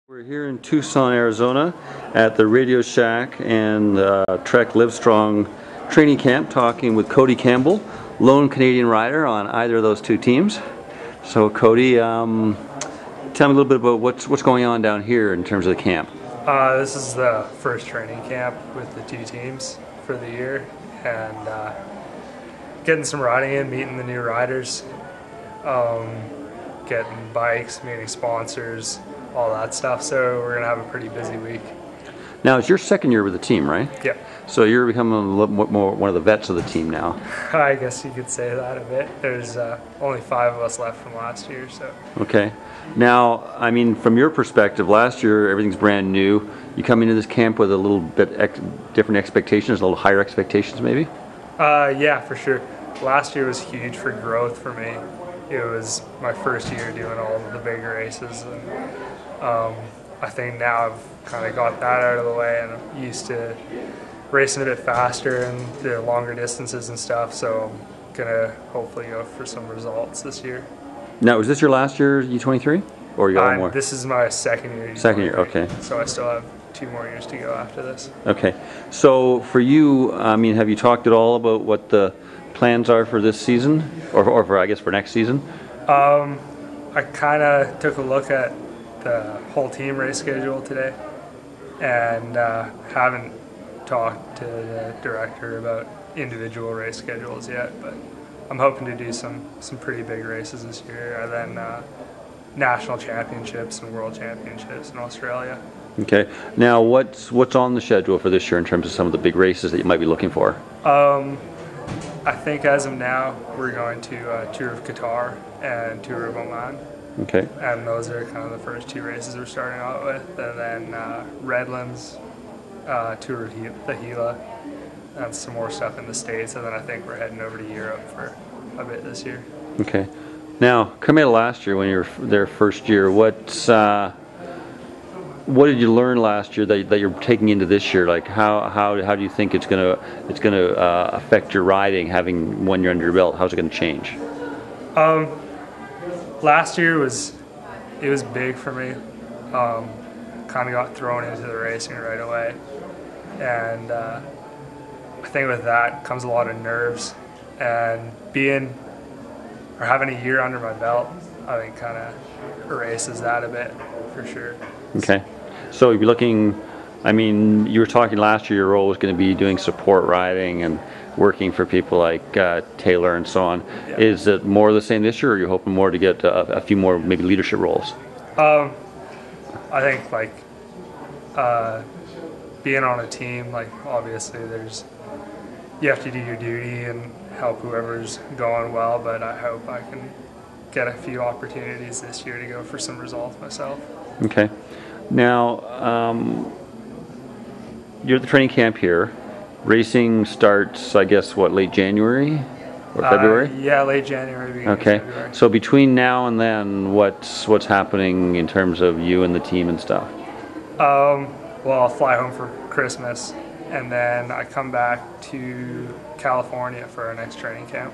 We're here in Tucson, Arizona at the RadioShack and Trek-Livestrong training camp talking with Cody Campbell, lone Canadian rider on either of those two teams. So Cody, tell me a little bit about what's going on down here in terms of the camp. This is the first training camp with the two teams for the year, and getting some riding in, meeting the new riders, getting bikes, meeting sponsors, all that stuff. So we're gonna have a pretty busy week. Now it's your second year with the team, right? Yeah. So you're becoming a little more one of the vets of the team now. I guess you could say that a bit. There's only 5 of us left from last year, so. Okay. Now, I mean, from your perspective, last year everything's brand new. You come into this camp with a little bit different expectations, a little higher expectations, maybe? Yeah, for sure. Last year was huge for growth for me. It was my first year doing all of the big races, and I think now I've kind of got that out of the way, and I'm used to racing a bit faster and the longer distances and stuff, so I'm gonna hopefully go for some results this year. Now, is this your last year U23, or you got one more? This is my second year. Second year, okay. So I still have 2 more years to go after this. Okay. So for you, I mean, have you talked at all about what the plans are for this season, or for I guess for next season? I kind of took a look at the whole team race schedule today, and haven't talked to the director about individual race schedules yet, but I'm hoping to do some pretty big races this year, and then national championships and world championships in Australia. Okay. Now, what's on the schedule for this year in terms of some of the big races that you might be looking for? I think as of now, we're going to Tour of Qatar and Tour of Oman. Okay. And those are kind of the first 2 races we're starting out with. And then Redlands, Tour of the Gila, and some more stuff in the States. And then I think we're heading over to Europe for a bit this year. Okay. Now, coming out of last year when you were there first year, what did you learn last year that you're taking into this year? Like how do you think it's gonna affect your riding having 1 year under your belt? How's it gonna change? Last year was big for me. Kind of got thrown into the racing right away, and I think with that comes a lot of nerves, and having a year under my belt, I think kind of erases that a bit for sure. Okay. So you'd be looking, I mean, you were talking last year your role was going to be doing support riding and working for people like Taylor and so on. Yeah. Is it more the same this year, or are you hoping more to get a few more maybe leadership roles? I think like being on a team, like obviously you have to do your duty and help whoever's going well, but I hope I can get a few opportunities this year to go for some results myself. Okay. Now, you're at the training camp here. Racing starts, I guess, what, late January or February? Yeah, late January, beginning of February. So between now and then, what's happening in terms of you and the team and stuff? Well, I'll fly home for Christmas, and then I come back to California for our next training camp,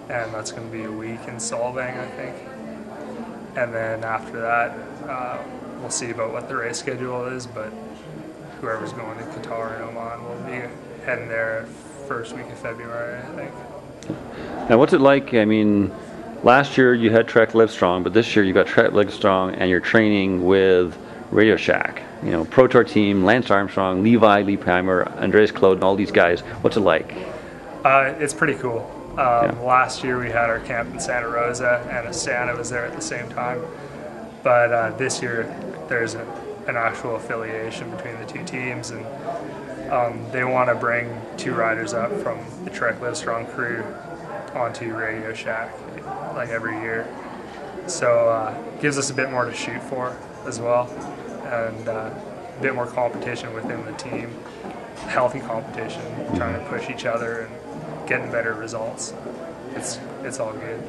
and that's going to be a week in Solvang, I think. And then after that, we'll see about what the race schedule is, but whoever's going to Qatar and Oman will be heading there first week of February, I think. Now, what's it like? I mean, last year you had Trek-Livestrong, but this year you got Trek-Livestrong and you're training with RadioShack. You know, Pro Tour team, Lance Armstrong, Levi, Lee Primer, Andreas Claude, and all these guys. What's it like? It's pretty cool. Last year we had our camp in Santa Rosa, and Astana was there at the same time. But this year there's an actual affiliation between the 2 teams, and they want to bring 2 riders up from the Trek-Livestrong crew onto RadioShack like every year. So gives us a bit more to shoot for as well, and a bit more competition within the team, healthy competition, trying to push each other and getting better results. It's all good.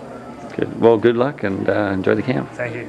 Good. Well, good luck and enjoy the camp. Thank you.